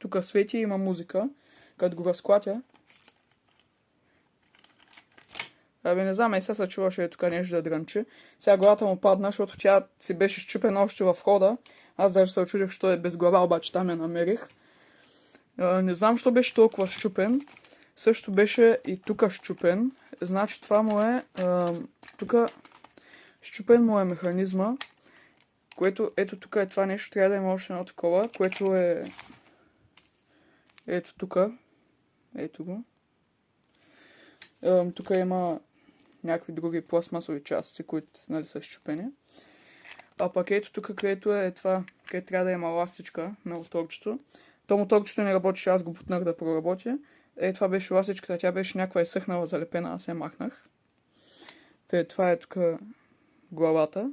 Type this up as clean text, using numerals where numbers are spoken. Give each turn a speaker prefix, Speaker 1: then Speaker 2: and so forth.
Speaker 1: тук свети и има музика. Като го разклатя. Не знам, сега се чуваше тук нещо да дрънчи. Сега главата му падна, защото тя си беше счупена още в хода. Аз даже се очудих, що е без глава, обаче там я намерих. Не знам, що беше толкова счупен. Също беше и тук счупен. Значи това му е... тук счупен му е механизма, което ето тук е това нещо. Трябва да има още едно такова, което е... Ето тук. Ето го. Тук има някакви други пластмасови части, които нали, са счупени. А пък ето тук, където е това, където трябва да има ластичка на моторчето. То моторчето не работеше, аз го бутнах да проработи. Това беше ластичката, тя беше някаква изсъхнала залепена, аз я махнах. Това е тук главата.